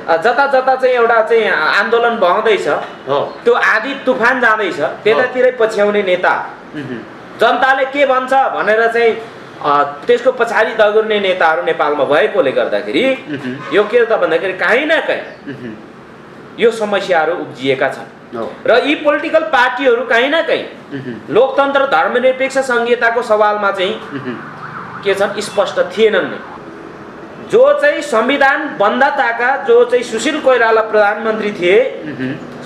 जता जता चाहिँ एउटा चाहिँ आन्दोलन बहँदैछ त्यो आधी तुफान जाँदैछ त्यतातिरै पछ्याउने नेता जनताले के भन्छ भनेर चाहिँ त्यसको पछाडि दगुर्ने नेताहरू नेपालमा भएकोले गर्दाखेरि यो के त भन्दाखेरि कहीँ न कहीँ यो समस्याहरू उब्जिएका छन् र यी पोलिटिकल पार्टीहरू कहीँ न कहीँ लोकतन्त्र धर्मनिरपेक्ष संहिताको सवालमा चाहिँ के छन् स्पष्ट थिएनन् नै। जो चाहिँ संविधान बन्धताका जो चाहिँ सुशील कोइराला प्रधानमन्त्री थिए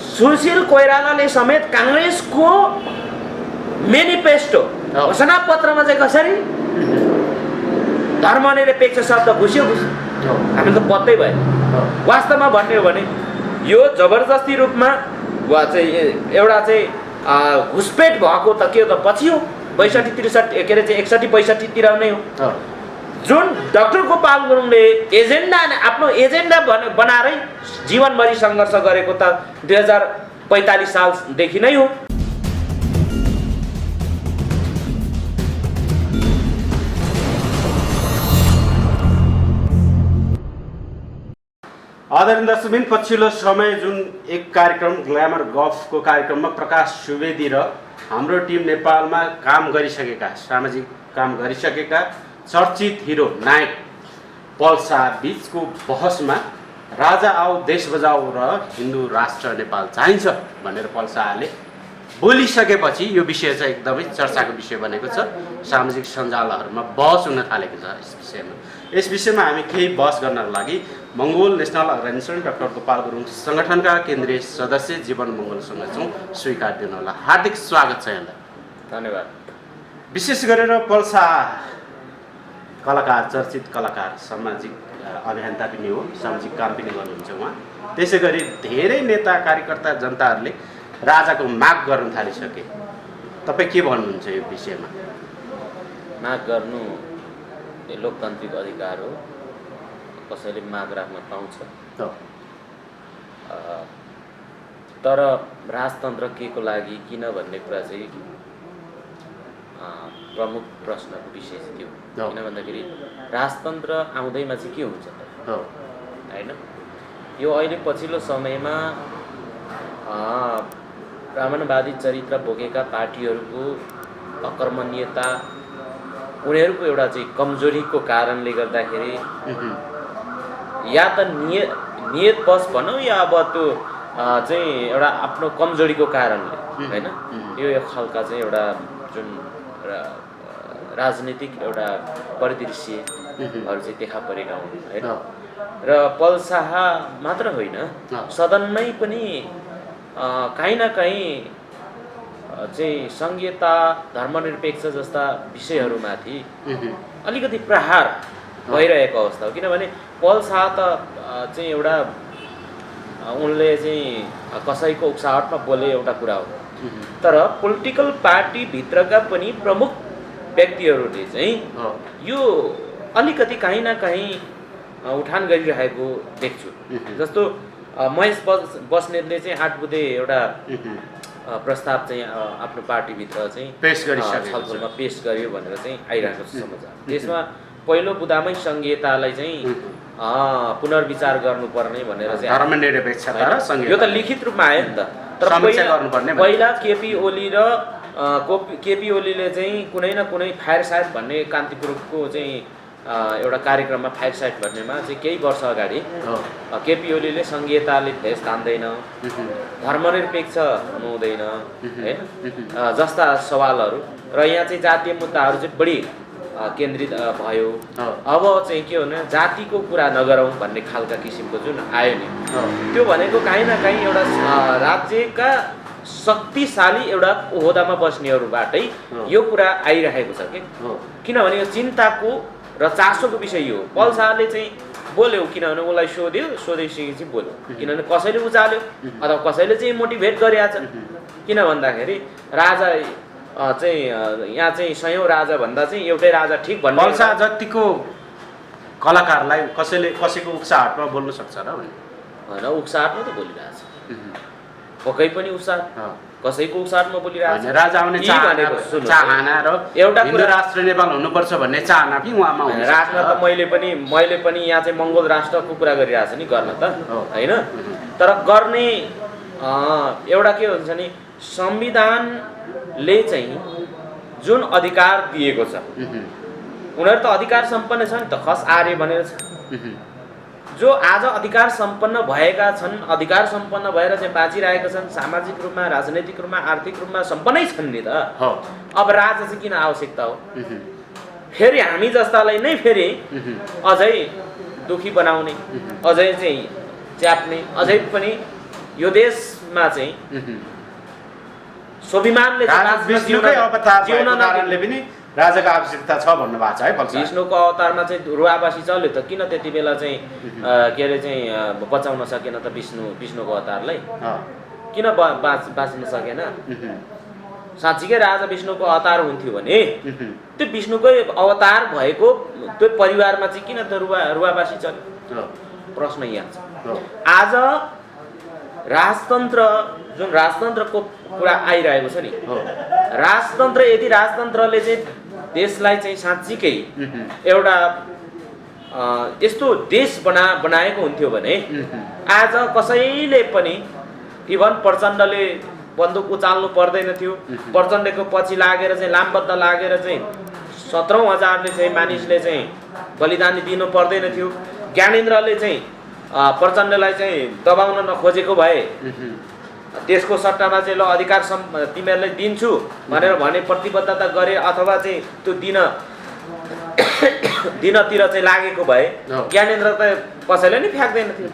सुशील कोइरालाले समेत काङ्ग्रेसको मेनिफेस्टो घोषणा पत्रमा चाहिँ कसरी धर्मनिरपेक्ष शब्द घुस्यो हामी त पत्तै भयो। वास्तवमा भन्ने हो भने यो जबरजस्ती रूपमा वा चाहिँ एउटा चाहिँ घुसपेट भएको त के त पछि हो 62-63 के अरे चाहिँ 61-62तिर नै हो जुन डाक्टर गोपाल गुरुङले एजेन्डा आफ्नो एजेन्डा बनाएरै जीवनभरि सङ्घर्ष गरेको त 2045 सालदेखि नै हो। आदरणीय दर्शकबिन पछिल्लो समय जुन एक कार्यक्रम ग्ल्यामर गफको कार्यक्रममा प्रकाश सुवेदी र हाम्रो टिम नेपालमा काम गरिसकेका सामाजिक काम गरिसकेका चर्चित हिरो नायक पल शाह बीचको बहसमा राजा आऊ देश बजाऊ र हिन्दू राष्ट्र नेपाल चाहिन्छ भनेर पल शाहले बोलिसकेपछि यो विषय चाहिँ एकदमै चर्चाको विषय बनेको छ। सामाजिक सञ्जालहरूमा बहस हुन थालेको छ यस विषयमा हामी केही बहस गर्नको लागि Mongol national organisation doctor Gopal Gurung सङ्गठनका केन्द्रीय सदस्य जीवन मङ्गोलसँग छौँ। स्वीकार दिनुहोला, हार्दिक स्वागत छ यहाँलाई। धन्यवाद। विशेष गरेर पल शाह कलाकार चर्चित कलाकार सामाजिक अभियन्ता पनि हो सामाजिक काम पनि गर्नुहुन्छ उहाँ। त्यसै गरी धेरै नेता कार्यकर्ता जनताहरूले राजाको माग गर्न थालिसके तपाईँ के भन्नुहुन्छ यो विषयमा? माग गर्नु लोकतान्त्रिक अधिकार हो कसैले माग राख्न पाउँछ तर राजतन्त्र के को लागि किन भन्ने कुरा चाहिँ प्रमुख प्रश्नको विषय चाहिँ त्यो किन भन्दाखेरि राजतन्त्र आउँदैमा चाहिँ के हुन्छ त हैन। यो अहिले पछिल्लो समयमा ब्राह्मणवादी चरित्र बोकेका पार्टीहरूको अकर्मण्यता उनीहरूको एउटा चाहिँ कमजोरीको कारणले गर्दाखेरि या त नियत बस भनौँ या अब त्यो चाहिँ एउटा आफ्नो कमजोरीको कारणले हैन यो एक खालका चाहिँ एउटा जुन राजनीतिक एउटा परिदृश्यहरू चाहिँ देखा परेका हुन् हैन। र पल शाह मात्र होइन सदनमै पनि कहीँ न कहीँ चाहिँ संहिता धर्मनिरपेक्ष जस्ता विषयहरूमाथि अलिकति प्रहार भइरहेको अवस्था हो। किनभने पल शाह त चाहिँ एउटा उनले चाहिँ कसैको उक्साहटमा बोले एउटा कुरा हो तर पोलिटिकल पार्टीभित्रका पनि प्रमुख व्यक्तिहरूले चाहिँ यो अलिकति कहीँ न कहीँ उठान गरिरहेको देख्छु। जस्तो महेश बस्नेतले चाहिँ 8 बुँदे एउटा प्रस्ताव चाहिँ आफ्नो पार्टीभित्र चाहिँ छलफलमा पेश गर्यो भनेर चाहिँ आइरहेको छ समाचार। त्यसमा पहिलो बुदामै संहितालाई चाहिँ पुनर्विचार गर्नुपर्ने भनेर चाहिँ यो त लिखित रूपमा आयो नि त। तर पहिला केपी ओलीले चाहिँ कुनै न कुनै फायर साइट भन्ने कान्तिपुरको चाहिँ एउटा कार्यक्रममा फायर साइट भन्नेमा चाहिँ केही वर्ष अगाडि केपी ओलीले संहिताले भेष तान्दैन धर्मनिरपेक्ष हुनुहुँदैन हैन जस्ता सवालहरू र यहाँ चाहिँ जातीय मुद्दाहरू चाहिँ बढी केन्द्रित भयो। अब चाहिँ के भने जातिको कुरा नगरौँ भन्ने खालका किसिमको जुन आयो नि त्यो भनेको कहीँ न कहीँ एउटा राज्यका शक्तिशाली एउटा ओहदामा बस्नेहरूबाटै यो कुरा आइरहेको छ कि किनभने यो चिन्ताको र चासोको विषय हो। पल शाहले चाहिँ बोल्यो किनभने उसलाई सोधेपछि चाहिँ बोल्यो किनभने कसैले उचाल्यो अथवा कसैले चाहिँ मोटिभेट गरिरहेछ। किन भन्दाखेरि राजा चाहिँ यहाँ चाहिँ 100औं राजा भन्दा चाहिँ एउटै राजा ठिक भन्ने पल शाह जतिको कलाकारलाई कसैले कसैको उक्साहटमा बोल्न सक्छ र भने होइन उक्साहटमा त बोलिरहेछ पक्कै पनि उसार कसैको उसारमा बोलिरहेको छ। राजा आउने चाहना र एउटा हिन्दू राष्ट्र नेपाल हुनुपर्छ भन्ने चाहना पनि उहाँमा हुन्छ। राष्ट्र त मैले पनि यहाँ चाहिँ मङ्गोल राष्ट्रको कुरा गरिरहेको छु नि गर्न त होइन, तर गर्ने एउटा के हुन्छ नि संविधानले चाहिँ जुन अधिकार दिएको छ उनीहरू त अधिकार सम्पन्न छ नि त, खस आर्य भनेर छ। जो आज अधिकार सम्पन्न भएका छन्, अधिकार सम्पन्न भएर चाहिँ बाँचिरहेका छन्, सामाजिक रूपमा राजनैतिक रूपमा आर्थिक रूपमा सम्पन्नै छन् नि त। अब राजा चाहिँ किन आवश्यकता हो? फेरि हामी जस्तालाई नै फेरि अझै दुखी बनाउने, अझै चाहिँ च्याप्ने, अझै पनि यो देशमा चाहिँ स्वाभिमानले पनि राजाको आवश्यकता छ भन्नुभएको छ है। विष्णुको अवतारमा चाहिँ रुवाबासी चल्यो त, किन त्यति बेला चाहिँ के अरे चाहिँ बचाउन सकेन त विष्णुको अवतारलाई? किन बाँच्न सकेन? साँच्चीकै राजा विष्णुको अवतार हुन्थ्यो भने त्यो विष्णुकै अवतार भएको त्यो परिवारमा चाहिँ किन त रुवाबासी चल्यो? प्रश्न यहाँ छ। आज राजतन्त्र जुन राजतन्त्रको कुरा आइरहेको छ नि, राजतन्त्र यदि राजतन्त्रले चाहिँ देशलाई चाहिँ साँच्चीकै एउटा यस्तो देश बनाएको हुन्थ्यो भने आज कसैले पनि इभन प्रचण्डले बन्दुक उचाल्नु पर्दैन थियो। प्रचण्डको पछि लागेर चाहिँ लामबद्ध लागेर चाहिँ 17,000ले चाहिँ मानिसले चाहिँ बलिदानी दिनु पर्दैन थियो। ज्ञानेन्द्रले चाहिँ प्रचण्डलाई चाहिँ दबाउन नखोजेको भए त्यसको सट्टामा चाहिँ ल अधिकार तिमीहरूलाई दिन्छु भनेर भने प्रतिबद्धता गरे अथवा चाहिँ त्यो दिनतिर चाहिँ लागेको भए ज्ञानेन्द्र त कसैले नै फ्याक्दैन थियो।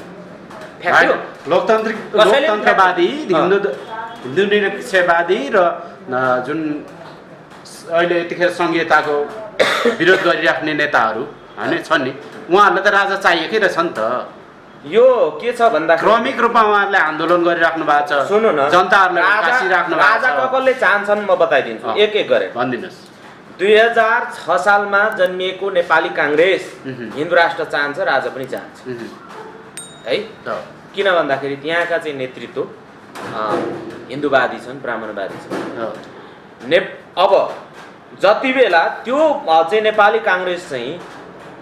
फ्याक्यो लोकतन्त्रवादी हिन्दू निरपेक्षवादी र जुन अहिले यतिखेर संघीयताको विरोध गरिराख्ने नेताहरू होइन छन् नि, उहाँहरूलाई त राजा चाहिएकै रहेछ नि त। यो के छ भन्दा क्रमिक रूपमा उहाँहरूले आन्दोलन गरिराख्नु भएको छ। सुन्नु न, जनताहरूलाई कासिराख्नु भएको छ। राजा कसले चाहन्छन् म बताइदिन्छु एक एक गरेर भनिदिनुहोस्। 2006 सालमा जन्मिएको नेपाली काङ्ग्रेस हिन्दू राष्ट्र चाहन्छ, राजा पनि चाहन्छ है। किन भन्दाखेरि त्यहाँका चाहिँ नेतृत्व हिन्दूवादी छन्, ब्राह्मणवादी छन्। अब जति बेला त्यो चाहिँ नेपाली काङ्ग्रेस चाहिँ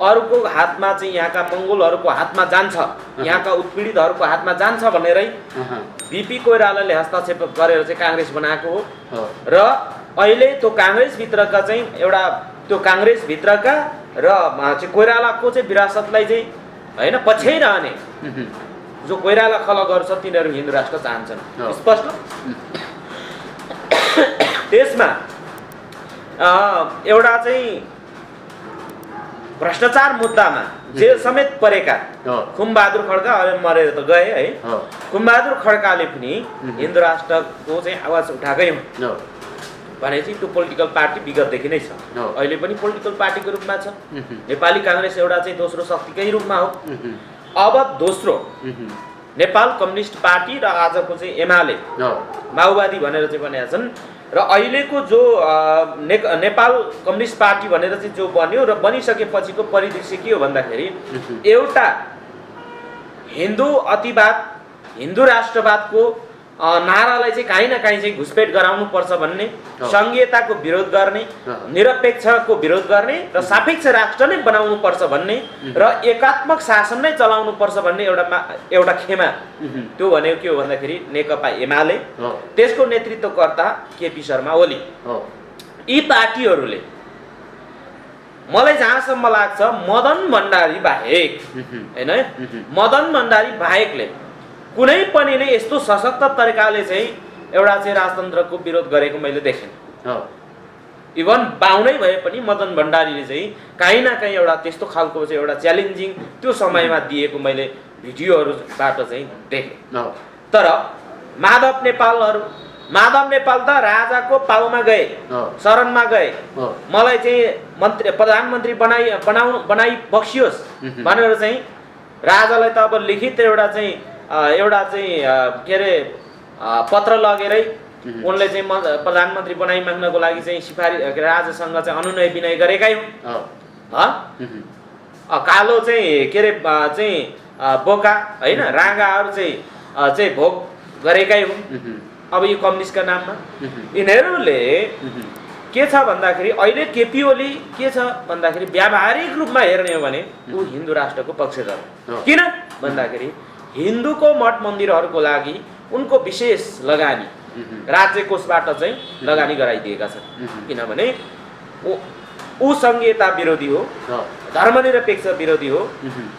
अरूको हातमा चाहिँ यहाँका मङ्गोलहरूको हातमा जान्छ, यहाँका उत्पीडितहरूको हातमा जान्छ भनेरै बिपी कोइरालाले हस्तक्षेप गरेर चाहिँ काङ्ग्रेस बनाएको हो। र अहिले त्यो काङ्ग्रेसभित्रका चाहिँ एउटा त्यो काङ्ग्रेसभित्रका र चाहिँ कोइरालाको चाहिँ विरासतलाई चाहिँ होइन पछ्याइरहने जो कोइराला खलगहरू छ तिनीहरू हिन्दू राष्ट्र चाहन्छन् स्पष्ट। त्यसमा एउटा चाहिँ भ्रष्टाचार मुद्दामा जेल समेत परेका खुमबहादुर खड्का अहिले मरेर त गए है। खुमबहादुर खड्काले पनि हिन्दू राष्ट्रको चाहिँ आवाज उठाएकै हो भनेपछि त्यो पोलिटिकल पार्टी विगतदेखि नै छ, अहिले पनि पोलिटिकल पार्टीको रूपमा छ। नेपाली काङ्ग्रेस एउटा चाहिँ दोस्रो शक्तिकै रूपमा हो। अब दोस्रो नेपाल कम्युनिस्ट पार्टी र आजको चाहिँ एमाले माओवादी भनेर चाहिँ भनेका छन्। र अहिलेको जो नेपाल कम्युनिस्ट पार्टी भनेर चाहिँ जो बन्यो र बनिसकेपछिको परिदृश्य के हो भन्दाखेरि एउटा हिन्दू अतिवाद हिन्दू राष्ट्रवादको नारालाई चाहिँ काहीँ न काहीँ चाहिँ घुसपेट गराउनु पर्छ भन्ने, संघीयताको विरोध गर्ने, निरपेक्षको विरोध गर्ने र सापेक्ष राष्ट्र नै बनाउनु पर्छ भन्ने र एकात्मक शासन नै चलाउनु पर्छ भन्ने एउटा खेमा। त्यो भनेको के हो भन्दाखेरि नेकपा एमाले, त्यसको नेतृत्वकर्ता केपी शर्मा ओली। यी पार्टीहरूले मलाई जहाँसम्म लाग्छ मदन भण्डारी बाहेक होइन, मदन भण्डारी बाहेकले कुनै पनि नै यस्तो सशक्त तरिकाले चाहिँ एउटा चाहिँ राजतन्त्रको विरोध गरेको मैले देखेँ। इभन बाहुनै भए पनि मदन भण्डारीले चाहिँ काहीँ न काहीँ एउटा त्यस्तो खालको चाहिँ एउटा च्यालेन्जिङ त्यो समयमा दिएको मैले भिडियोहरूबाट चाहिँ देखेँ। तर माधव नेपाल त राजाको पाउमा गए, शरणमा गए, मलाई चाहिँ प्रधानमन्त्री बनाइ बक्सियोस् भनेर चाहिँ राजालाई त अब लिखित एउटा चाहिँ के अरे पत्र लगेरै उनले चाहिँ प्रधानमन्त्री बनाइ माग्नको लागि चाहिँ राजासँग चाहिँ अनुनय विनय गरेकै हो। कालो चाहिँ के अरे चाहिँ बोका होइन राँगाहरू चाहिँ भोग गरेकै हुन् अब यो कम्युनिस्टका नाममा। यिनीहरूले के छ भन्दाखेरि अहिले केपी ओली के छ भन्दाखेरि व्यावहारिक रूपमा हेर्ने हो भने ऊ हिन्दू राष्ट्रको पक्षधर हो। किन भन्दाखेरि हिन्दूको मठ मन्दिरहरूको लागि उनको विशेष लगानी राज्य कोषबाट चाहिँ लगानी गराइदिएका छन्। किनभने ऊ संघीयता विरोधी हो, धर्मनिरपेक्ष विरोधी हो।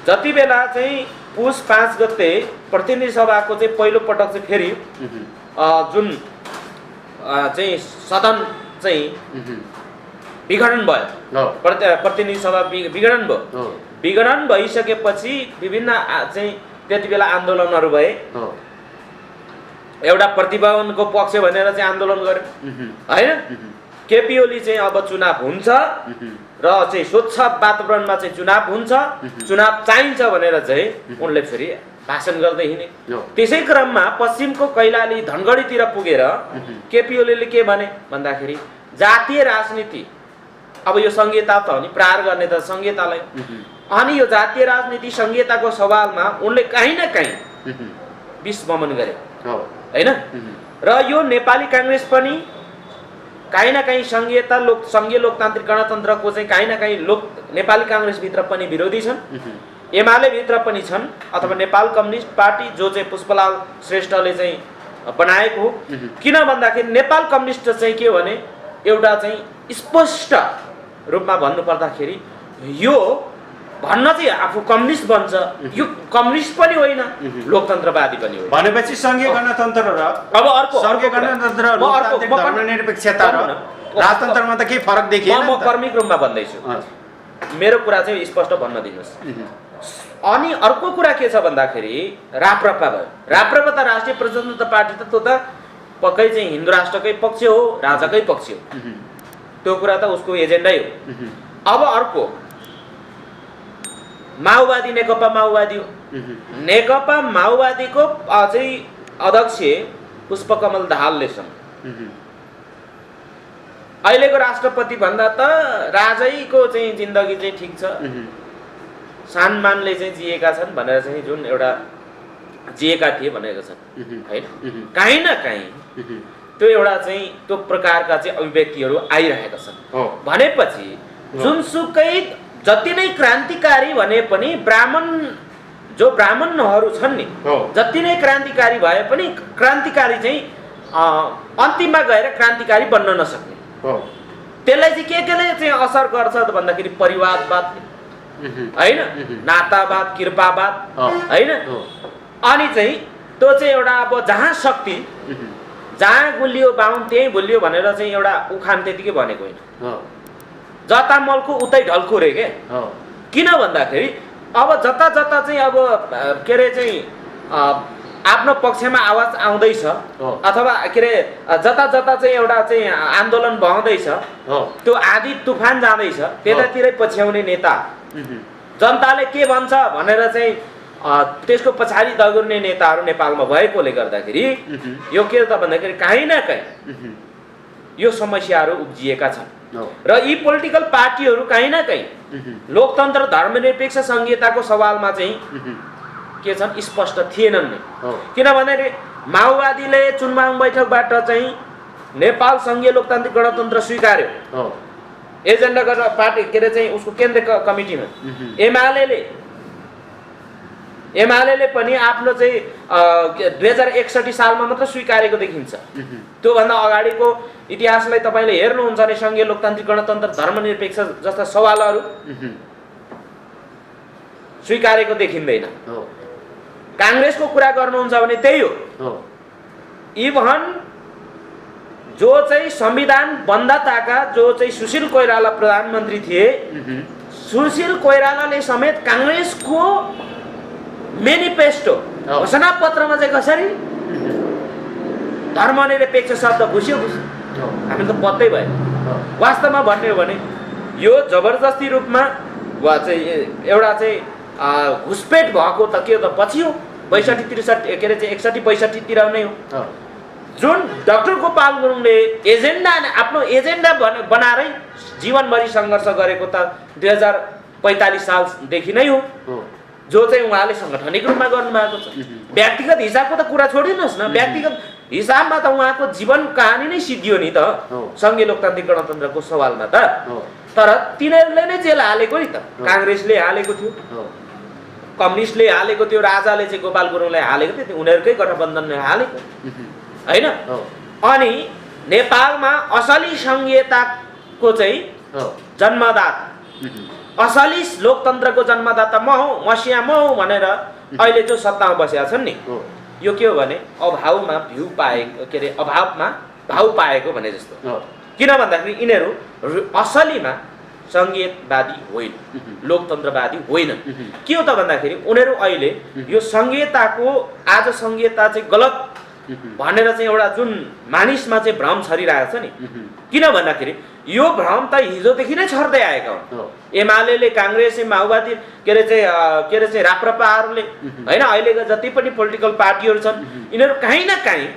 जति बेला चाहिँ पुस 5 गते प्रतिनिधि सभाको चाहिँ पहिलो पटक चाहिँ फेरि जुन चाहिँ सदन चाहिँ विघटन भयो, प्रतिनिधि सभा विघटन भयो, विघटन भइसकेपछि विभिन्न चाहिँ त्यति बेला आन्दोलनहरू भए। एउटा प्रतिभवनको पक्ष भनेर चाहिँ आन्दोलन गर्यो हैन। केपी ओली चाहिँ अब चुनाव हुन्छ र चाहिँ स्वच्छ वातावरणमा चाहिँ चुनाव हुन्छ, चुनाव चाहिन्छ भनेर चाहिँ उनले फेरि भाषण गर्दै हिँडे। त्यसै क्रममा पश्चिमको कैलाली धनगढीतिर पुगेर केपी ओलीले के भने भन्दाखेरि जातीय राजनीति, अब यो संहिता त हो नि, प्रहार गर्ने त संहितालाई, अनि यो जातीय राजनीति संहिताको सवालमा उनले कहीँ न कहीँ विस्मरण गरे हैन। र यो नेपाली काङ्ग्रेस पनि कहीँ न कहीँ संघीय लोकतान्त्रिक गणतन्त्रको चाहिँ कहीँ न कहीँ नेपाली काङ्ग्रेसभित्र पनि विरोधी छन्, एमाले भित्र पनि छन्, अथवा नेपाल कम्युनिस्ट पार्टी जो चाहिँ पुष्पलाल श्रेष्ठले चाहिँ बनाएको हो। किन भन्दाखेरि नेपाल कम्युनिस्ट चाहिँ के भने एउटा चाहिँ स्पष्ट रूपमा भन्नुपर्दाखेरि यो भन्न चाहिँ आफू कम्युनिस्ट बन्छ, यो कम्युनिस्ट पनि होइन, लोकतन्त्रवादी पनि हो भनेपछि संघीय गणतन्त्र र अब अर्को संघीय गणतन्त्र र लोकतान्त्रिक धर्मनिरपेक्षता र राजतन्त्रमा त के फरक देखिएन। म कर्मिक रूपमा भन्दैछु, मेरो कुरा चाहिँ स्पष्ट भन्न दिनुहोस्। अनि अर्को कुरा के छ भन्दाखेरि राप्रपा भयो। राप्रपा त राष्ट्रिय प्रजातन्त्र पार्टी त पक्कै चाहिँ हिन्दू राष्ट्रकै पक्ष हो, राजाकै पक्ष हो, त्यो कुरा त उसको एजेन्डै हो। अब अर्को माओवादी, नेकपा माओवादी हो। नेकपा माओवादीको चाहिँ अध्यक्ष पुष्पकमल दाहालले छन्। अहिलेको राष्ट्रपति भन्दा त राजैको चाहिँ जिन्दगी चाहिँ ठिक छ, सानमानले चाहिँ जिएका छन् भनेर चाहिँ जुन एउटा जिएका थिए भनेको छन् हैन। कहीँ न कहीँ त्यो एउटा चाहिँ त्यो प्रकारका चाहिँ अभिव्यक्तिहरू आइरहेका छन् भनेपछि जुनसुकै जति नै क्रान्तिकारी भने पनि ब्राह्मणहरू छन् नि, जति नै क्रान्तिकारी भए पनि क्रान्तिकारी चाहिँ अन्तिममा गएर क्रान्तिकारी बन्न नसक्ने। त्यसलाई चाहिँ केले चाहिँ असर गर्छ त भन्दाखेरि परिवारवाद हैन, नातावाद, कृपावाद हैन। अनि चाहिँ त्यो चाहिँ एउटा अब जहाँ शक्ति, जहाँ गुलियो बाहुन त्यहीँ भुलियो भनेर चाहिँ एउटा उखान त्यतिकै भनेको होइन। जता मलको उतै ढल्को रे के। किन भन्दाखेरि अब जता जता चाहिँ अब के अरे चाहिँ आफ्नो पक्षमा आवाज आउँदैछ अथवा के अरे जता जता चाहिँ एउटा चाहिँ आन्दोलन बहँदैछ, त्यो आधी तुफान जाँदैछ, त्यतातिरै पछ्याउने नेता, जनताले के भन्छ भनेर चाहिँ त्यसको पछाडि दगुर्ने नेताहरू नेपालमा भएकोले गर्दाखेरि यो के त भन्दाखेरि कहीँ न कहीँ यो समस्याहरू उब्जिएका छन्। र यी पोलिटिकल पार्टीहरू कहीँ न कहीँ लोकतन्त्र, धर्मनिरपेक्ष संहिताको सवालमा चाहिँ के छन्, स्पष्ट थिएनन् नै। किनभने माओवादीले चुनबाङ बैठकबाट चाहिँ नेपाल संघीय लोकतान्त्रिक गणतन्त्र स्वीकार्यो एजेन्डा गरेर पार्टी के अरे चाहिँ उसको केन्द्रीय कमिटीमा। एमाले पनि आफ्नो चाहिँ 2061 सालमा मात्र स्वीकारेको देखिन्छ। त्योभन्दा अगाडिको इतिहासलाई तपाईँले हेर्नुहुन्छ भने संघीय लोकतान्त्रिक गणतन्त्र, धर्मनिरपेक्ष जस्ता सवालहरू स्वीकारेको देखिँदैन। काङ्ग्रेसको कुरा गर्नुहुन्छ भने त्यही हो। इभन जो चाहिँ संविधान बन्धताका जो चाहिँ सुशील कोइराला प्रधानमन्त्री थिए, सुशील कोइरालाले समेत काङ्ग्रेसको मेनिफेस्टो घोषणा पत्रमा चाहिँ कसरी धर्मनिरपेक्ष शब्द घुस्यो। हामी त पत्तै भयो। वास्तवमा भन्ने हो भने यो जबरजस्ती रूपमा वा चाहिँ एउटा चाहिँ घुसपेट भएको त के त पछि हो 62-63 के अरे चाहिँ 61-62 नै हो। जुन डाक्टर गोपाल गुरुङले आफ्नो एजेन्डा बनाएरै जीवनभरि सङ्घर्ष गरेको त 2045 सालदेखि नै हो। जो चाहिँ उहाँले सङ्गठनिक रूपमा गर्नुभएको छ। व्यक्तिगत हिसाबको त कुरा छोडिदिनुहोस् न, व्यक्तिगत हिसाबमा त उहाँको जीवन कहानी नै सिद्धियो नि त सङ्घीय लोकतान्त्रिक गणतन्त्रको सवालमा त। तर तिनीहरूले नै जेल हालेको नि त, काङ्ग्रेसले हालेको थियो, कम्युनिस्टले हालेको थियो, राजाले चाहिँ गोपाल गुरुङलाई हालेको थियो, उनीहरूकै गठबन्धनले हालेको होइन। अनि नेपालमा असली सङ्घीयताको चाहिँ जन्मदाता, असली लोकतन्त्रको जन्मदाता म हौ, मसिया म हौ भनेर अहिले जो सत्तामा बसेका छन् नि, यो के हो भने अभावमा भ्यू पाएको, के अरे अभावमा भाउ पाएको भने जस्तो। किन भन्दाखेरि यिनीहरू असलीमा सङ्घीयवादी होइन, लोकतन्त्रवादी होइन। के हो त भन्दाखेरि उनीहरू अहिले यो सङ्घीयताको, आज सङ्घीयता चाहिँ गलत भनेर चाहिँ एउटा जुन मानिसमा चाहिँ भ्रम छरिरहेको छ नि, किन भन्दाखेरि यो भ्रम त हिजोदेखि नै छर्दै आएका हुन्। एमाले, काङ्ग्रेस, माओवादी, के अरे चाहिँ राप्रपाहरूले होइन, अहिलेका जति पनि पोलिटिकल पार्टीहरू छन् यिनीहरू काहीँ न काहीँ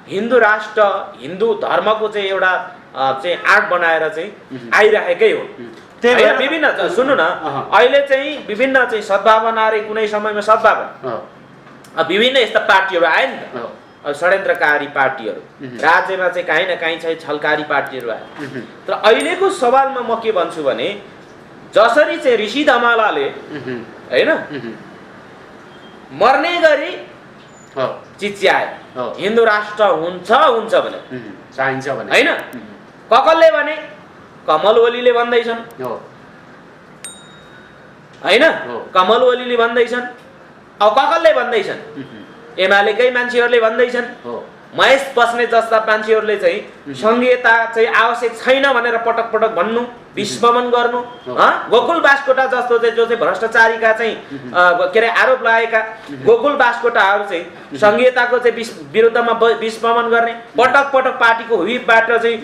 हिन्दू राष्ट्र, हिन्दू धर्मको चाहिँ एउटा चाहिँ आर्ट बनाएर चाहिँ आइरहेकै हो। विभिन्न सुन्नु न, अहिले चाहिँ विभिन्न चाहिँ सद्भावनाहरू, कुनै समयमा सद्भावना विभिन्न यस्ता पार्टीहरू आए नि त, षड्यन्त्रकारी पार्टीहरू, राज्यमा चाहिँ काहीँ न काहीँ चाहिँ छलकारी पार्टीहरू आए। तर अहिलेको सवालमा म के भन्छु भने जसरी चाहिँ ऋषि धमालाले होइन मर्ने गरी चिच्याए हिन्दू राष्ट्र हुन्छ भने चाहिन्छ भने होइन, ककलले भने कमल ओलीले भन्दैछन् होइन, कमल ओलीले भन्दैछन्, अब ककलले भन्दैछन्, एमालेकै मान्छेहरूले भन्दैछन्, महेश बस्नेत जस्ता मान्छेहरूले चाहिँ सङ्घीयता चाहिँ आवश्यक छैन भनेर पटक पटक भन्नु, विस्मरण गर्नु, गोकुल बास्कोटा जस्तो चाहिँ जो चाहिँ भ्रष्टाचारीका चाहिँ के अरे आरोप लागेका गोकुल बास्कोटाहरू चाहिँ सङ्घीयताको चाहिँ विरुद्धमा विस्मरण गर्ने, पटक पटक पार्टीको हुइपबाट चाहिँ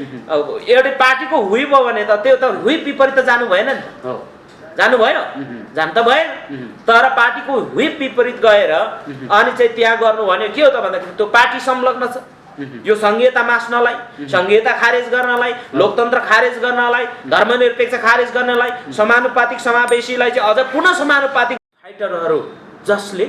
एउटै पार्टीको हुइप हो भने त त्यो त हुइप विपरीत त जानु भएन नि त, जानु भयो, जानु त भएन। तर पार्टीको हुइप विपरीत गएर अनि चाहिँ त्यहाँ गर्नु भने के हो त भन्दाखेरि त्यो पार्टी संलग्न छ यो सङ्घीयता मास्नलाई, सङ्घीयता खारेज गर्नलाई, लोकतन्त्र खारेज गर्नलाई, धर्मनिरपेक्ष खारेज गर्नलाई, समानुपातिक समावेशीलाई चाहिँ अझ पुनः समानुपातिक फाइटरहरू जसले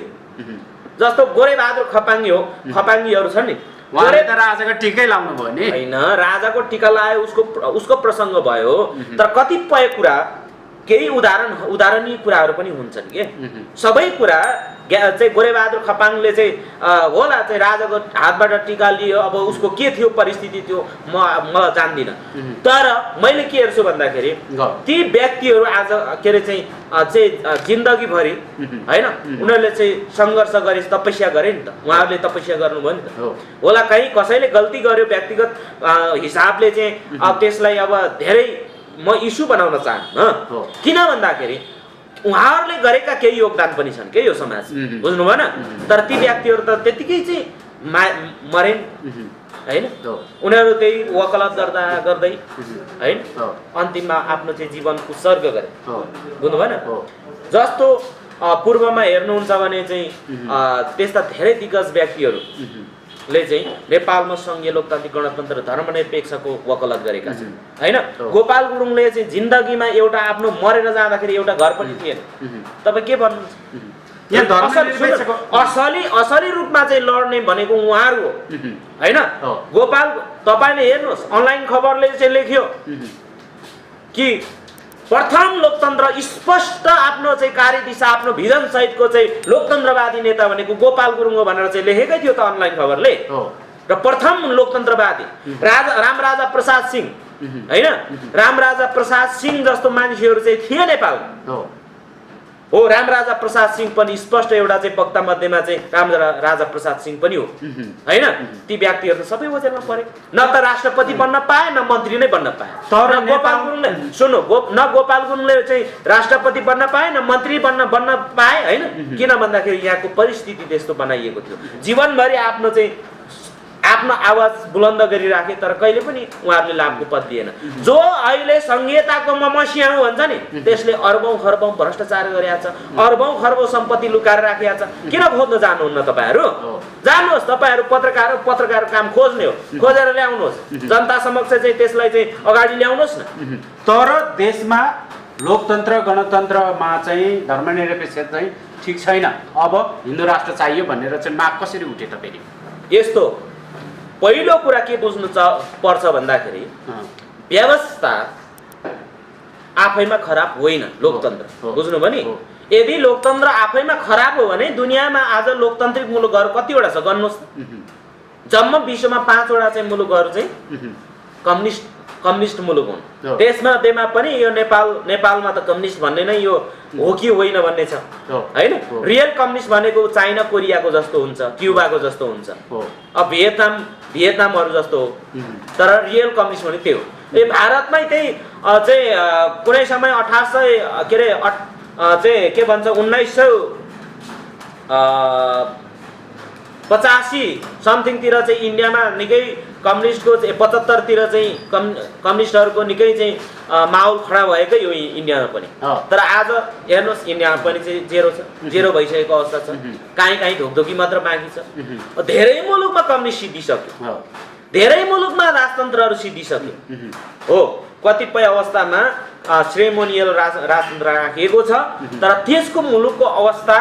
जस्तो गोरेबहादुर खपाङ्गीहरू छन् नि, उहाँले त राजाको टिकै लाउनु भयो नि होइन, राजाको टिका लाए उसको प्रसङ्ग भयो। तर कतिपय कुरा केही उदाहरणीय कुराहरू पनि हुन्छन् के, सबै कुरा चाहिँ गोरेबहादुर खपाङले चाहिँ होला चाहिँ राजाको हातबाट टिका लियो, अब उसको के थियो परिस्थिति त्यो म जान्दिनँ। तर मैले के हेर्छु भन्दाखेरि ती व्यक्तिहरू आज के अरे चाहिँ जिन्दगीभरि होइन उनीहरूले चाहिँ सङ्घर्ष गरे, तपस्या गरे नि त, उहाँहरूले तपस्या गर्नुभयो नि त। होला कहीँ कसैले गल्ती गर्यो व्यक्तिगत हिसाबले चाहिँ अब त्यसलाई अब धेरै म इस्यु बनाउन चाहन्न, किन भन्दाखेरि उहाँहरूले गरेका केही योगदान पनि छन् के यो समाज, बुझ्नु भएन। तर ती व्यक्तिहरू त त्यतिकै चाहिँ मरेन होइन, उनीहरू त्यही वकालत गर्दै होइन अन्तिममा आफ्नो चाहिँ जीवन उत्सर्ग गरे, बुझ्नु भएन। जस्तो पूर्वमा हेर्नुहुन्छ भने चाहिँ त्यस्ता धेरै दिग्गज व्यक्तिहरूले चाहिँ नेपालमा सङ्घीय लोकतान्त्रिक गणतन्त्र धर्मनिरपेक्षको वकालत गरेका छन् होइन। गोपाल गुरुङले चाहिँ जिन्दगीमा एउटा आफ्नो मरेर जाँदाखेरि एउटा घर पनि थिएन, तपाईँ के भन्नुहुन्छ? असली रूपमा चाहिँ लड्ने भनेको उहाँहरू हो होइन। गोपाल तपाईँले हेर्नुहोस् अनलाइन खबरले चाहिँ लेख्यो कि प्रथम लोकतन्त्र स्पष्ट आफ्नो चाहिँ कार्यदिशा आफ्नो भिजन सहितको चाहिँ लोकतन्त्रवादी नेता भनेको गोपाल गुरुङ हो भनेर चाहिँ लेखेकै थियो त अनलाइन खबरले। र प्रथम लोकतन्त्रवादी रामराजा प्रसाद सिंह होइन, रामराजा प्रसाद सिंह जस्तो मान्छेहरू चाहिँ थिए नेपालमा हो। रामराजा प्रसाद सिंह पनि स्पष्ट एउटा चाहिँ वक्ता मध्येमा चाहिँ रामराजा प्रसाद सिंह पनि हो होइन। ती व्यक्तिहरू त सबै ओझेलमा परे, न त राष्ट्रपति बन्न पाए न मन्त्री नै बन्न पाए। तर गोपाल गुरुङले सुन्नु न गोपाल गुरुङले चाहिँ राष्ट्रपति बन्न पाए न मन्त्री बन्न पाए होइन। किन भन्दाखेरि यहाँको परिस्थिति त्यस्तो बनाइएको थियो, जीवनभरि आफ्नो चाहिँ आफ्नो आवाज बुलन्द गरिराखे तर कहिले पनि उहाँहरूले लाभको पद दिएन। जो अहिले सङ्घीयताको ममस्या भन्छ नि त्यसले अर्बौं खर्बौं भ्रष्टाचार गरेको छ, अर्बौं खर्बौं सम्पत्ति लुकाएर राखेको छ। किन खोज्न जानुहुन्न तपाईँहरू? जानुहोस्, तपाईँहरू पत्रकार काम खोज्ने हो, खोजेर ल्याउनुहोस्, जनता समक्ष चाहिँ त्यसलाई चाहिँ अगाडि ल्याउनुहोस् न। तर देशमा लोकतन्त्र गणतन्त्रमा चाहिँ धर्मनिरपेक्षता चाहिँ ठिक छैन, अब हिन्दू राष्ट्र चाहियो भनेर चाहिँ माग कसरी उठे त फेरि? यस्तो पहिलो कुरा के बुझ्नु पर्छ भन्दाखेरि व्यवस्था आफैमा खराब होइन, लोकतन्त्र बुझ्नुभयो नि। यदि लोकतन्त्र आफैमा खराब हो भने दुनियाँमा आज लोकतान्त्रिक मुलुकहरू कतिवटा छ गर्नुहोस्? जम्मा विश्वमा 5 वटा चाहिँ मुलुकहरू चाहिँ कम्युनिस्ट मुलुक हुन्। त्यसमा पनि यो नेपालमा त कम्युनिस्ट भन्ने नै यो हो कि होइन भन्ने छ हैन। रियल कम्युनिस्ट भनेको चाइना कोरियाको जस्तो हुन्छ, क्युबाको जस्तो हुन्छ, अब भियतनामहरू जस्तो हो, तर रियल कम्युनिस्ट भने त्यो हो। यो भारतमै त्यही चाहिँ कुनै समय 1800 के अरे चाहिँ के भन्छ 1985 समथिङतिर चाहिँ इन्डियामा निकै कम्युनिस्टको 75 चाहिँ कम्युनिस्टहरूको निकै चाहिँ माहौल खडा भएकै हो इन्डियामा पनि। तर आज हेर्नुहोस् इन्डियामा पनि चाहिँ जेरो भइसकेको अवस्था छ, काहीँ ढोकढोकी मात्र बाँकी छ। धेरै मुलुकमा कम्युनिस्ट सिद्धिसक्यो, धेरै मुलुकमा राजतन्त्रहरू सिद्धिसक्यो हो। कतिपय अवस्थामा श्रेमोनियल राजतन्त्र राखिएको छ, तर त्यसको मुलुकको अवस्था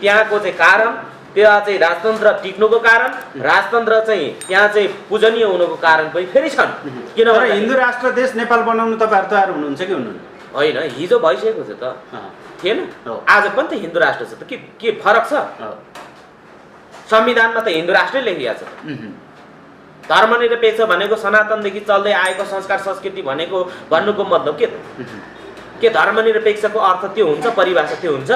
त्यहाँको चाहिँ कारण, त्यहाँ चाहिँ राजतन्त्र टिक्नुको कारण, राजतन्त्र चाहिँ त्यहाँ चाहिँ पूजनीय हुनुको कारण पनि फेरि छन्। किनभने हिन्दू राष्ट्र देश नेपाल बनाउनु तपाईँहरू तयार हुनुहुन्छ कि हुनुहुन्न? होइन, हिजो भइसकेको छ त, थिएन? आज पनि त हिन्दू राष्ट्र छ त, के फरक छ? संविधानमा त हिन्दू राष्ट्रै लेखिएको छ। धर्मनिरपेक्ष भनेको सनातनदेखि चल्दै आएको संस्कार संस्कृति भनेको भन्नुको मतलब के धर्मनिरपेक्षको अर्थ त्यो हुन्छ, परिभाषा त्यो हुन्छ?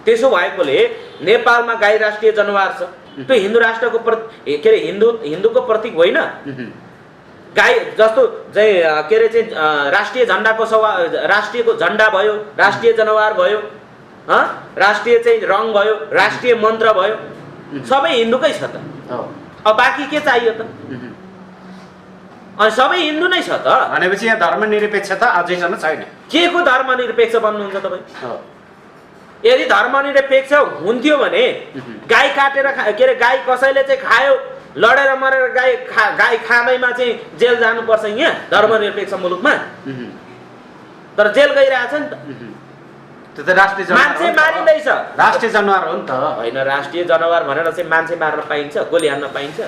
त्यसो भएकोले नेपालमा गाई राष्ट्रिय जनावर छ, त्यो हिन्दू राष्ट्रको के अरे हिन्दूको प्रतीक होइन? गाई जस्तो चाहिँ के अरे चाहिँ राष्ट्रिय झन्डाको राष्ट्रियको झन्डा भयो, राष्ट्रिय जनावर भयो, राष्ट्रिय चाहिँ रङ भयो, राष्ट्रिय मन्त्र भयो, सबै हिन्दूकै छ त। अब बाँकी के चाहियो त? अनि सबै हिन्दू नै छ त भनेपछि यहाँ धर्मनिरपेक्षता अझैसम्म छैन। के को धर्मनिरपेक्ष बन्नुहुन्छ तपाईँ? यदि धर्मनिरपेक्ष हुन्थ्यो भने गाई काटेर के अरे गाई कसैले चाहिँ खायो, लडेर मरेर गाई खाँदैमा चाहिँ जेल जानुपर्छ यहाँ धर्मनिरपेक्ष मुलुकमा? तर जेल गइरहेछ नि त। त्यो त राष्ट्रिय जनावर मान्छे मारिँदैछ, राष्ट्रिय जनावर हो नि त। होइन, राष्ट्रिय जनावर भनेर चाहिँ मान्छे मार्न पाइन्छ, गोली हान्न पाइन्छ?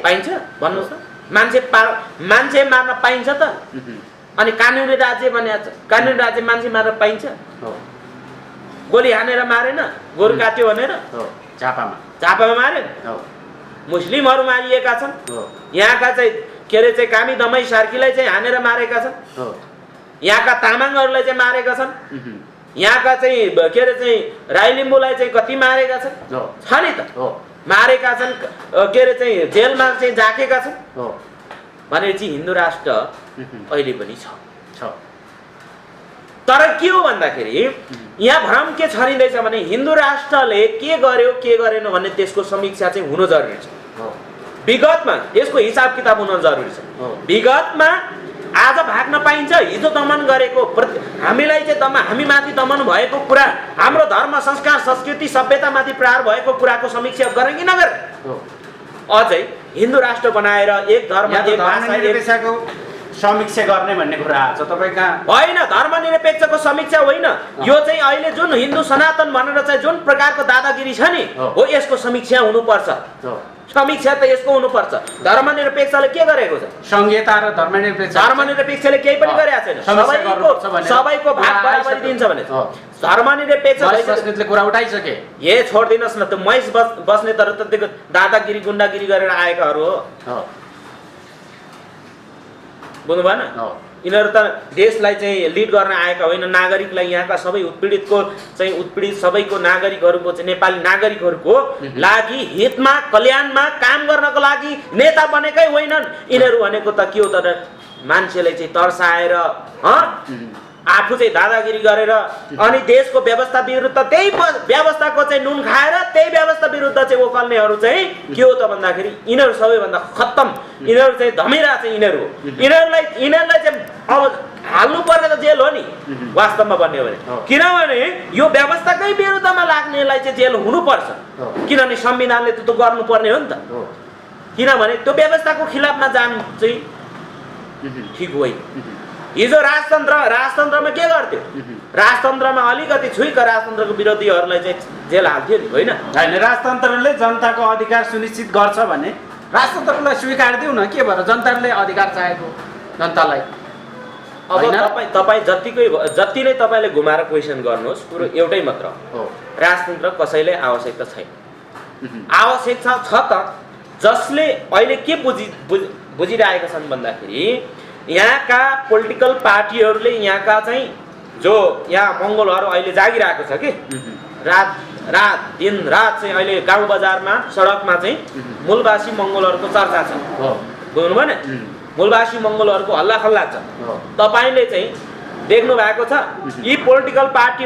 पाइन्छ भन्नुहोस् त? मान्छे मार्न पाइन्छ त? अनि कानुनी राज्य भनेको छ, कानुनी राज्य मान्छे मार्न पाइन्छ? गोली हानेर मारेन, गोरु काट्यो भनेर झापामा मारेन। मुस्लिमहरू मारिएका छन्, यहाँका चाहिँ के अरे चाहिँ कामी दमाई सार्कीलाई चाहिँ हानेर मारेका छन्, यहाँका तामाङहरूलाई चाहिँ मारेका छन्, यहाँका चाहिँ के अरे चाहिँ राई लिम्बूलाई चाहिँ कति मारेका छन्, छ नि त? मारेका छन्, के अरे चाहिँ जेलमा चाहिँ झाकेका छन्। भनेपछि हिन्दू राष्ट्र अहिले पनि छ। तर के हो भन्दाखेरि यहाँ भ्रम के छरिँदैछ भने हिन्दू राष्ट्रले के गर्यो के गरेन भन्ने त्यसको समीक्षा चाहिँ हुनु जरुरी छ। विगतमा यसको हिसाब किताब हुन जरुरी छ। विगतमा आज भाग्न पाइन्छ, हिजो दमन गरेको हामीलाई चाहिँ हामीमाथि दमन भएको कुरा, हाम्रो धर्म संस्कार संस्कृति सभ्यतामाथि प्रहार भएको कुराको समीक्षा गरेँ कि नगरे? अझै हिन्दू राष्ट्र बनाएर एक धर्म एक भाषा समीक्षा गर्ने भन्ने कुरा आछ तपाईँ कहाँ? होइन, धर्मनिरपेक्षको समीक्षा होइन, यो चाहिँ अहिले जुन हिन्दू सनातन भनेर चाहिँ जुन प्रकारको दादागिरी छ नि हो, यसको समीक्षा हुनुपर्छ। समीक्षा त यसको हुनुपर्छ। धर्मनिरपेक्षले के गरेको छ? संहिता र धर्मनिरपेक्षले केही पनि गरेको छैन। सबैको भाग बराबरी दिन्छ भने धर्मनिरपेक्ष संस्कृतले कुरा उठाइसके। ए छोड्दिनुहोस् न, त्यो मैस बस्ने तर त दादागिरी गुण्डागिरी गरेर आएकाहरू हो, बुझ्नु भएन? यिनीहरू त देशलाई चाहिँ लिड गर्न आएका होइन, नागरिकलाई यहाँका सबै उत्पीडित सबैको नागरिकहरूको चाहिँ नेपाली नागरिकहरूको लागि हितमा कल्याणमा काम गर्नको लागि नेता बनेकै होइनन्। यिनीहरू भनेको त के हो त, मान्छेलाई चाहिँ तर्साएर आफू चाहिँ दादागिरी गरेर अनि देशको व्यवस्था विरुद्ध त्यही व्यवस्थाको चाहिँ नुन खाएर त्यही व्यवस्था विरुद्ध चाहिँ ओकल्नेहरू चाहिँ के हो त भन्दाखेरि यिनीहरू सबैभन्दा खत्तम, यिनीहरू चाहिँ धमिरा चाहिँ यिनीहरू हो। यिनीहरूलाई चाहिँ अब हाल्नुपर्ने त जेल हो नि वास्तवमा भन्ने हो भने, किनभने यो व्यवस्थाकै विरुद्धमा लाग्नेलाई चाहिँ जेल हुनुपर्छ, किनभने संविधानले त गर्नुपर्ने हो नि त। किनभने त्यो व्यवस्थाको खिलाफमा जानु चाहिँ ठिक होइन। हिजो राजतन्त्रमा के गर्थ्यो? राजतन्त्रमा अलिकति छुइक राजतन्त्रको विरोधीहरूलाई चाहिँ जेल हाल्थ्यो नि, होइन? होइन, राजतन्त्रले जनताको अधिकार सुनिश्चित गर्छ भने राजतन्त्रलाई स्वीकार दिउ न, के भएर जनताले अधिकार चाहेको जनतालाई। अब तपाईँ जति नै तपाईँले घुमाएर क्वेसन गर्नुहोस्, कुरो एउटै मात्र हो, राजतन्त्र कसैलाई आवश्यकता छैन। आवश्यकता छ त, जसले अहिले के बुझिरहेका छन् भन्दाखेरि यहाँका पोलिटिकल पार्टीहरूले यहाँका चाहिँ जो यहाँ मङ्गोलहरू अहिले जागिरहेको छ कि रात दिन रात चाहिँ अहिले गाउँ बजारमा सडकमा चाहिँ मूलवासी मङ्गोलहरूको चर्चा छ, बुझ्नुभयो नि? मूलवासी मङ्गोलहरूको हल्ला खल्ला छ। तपाईँले चाहिँ देख्नु भएको छ यी पोलिटिकल पार्टी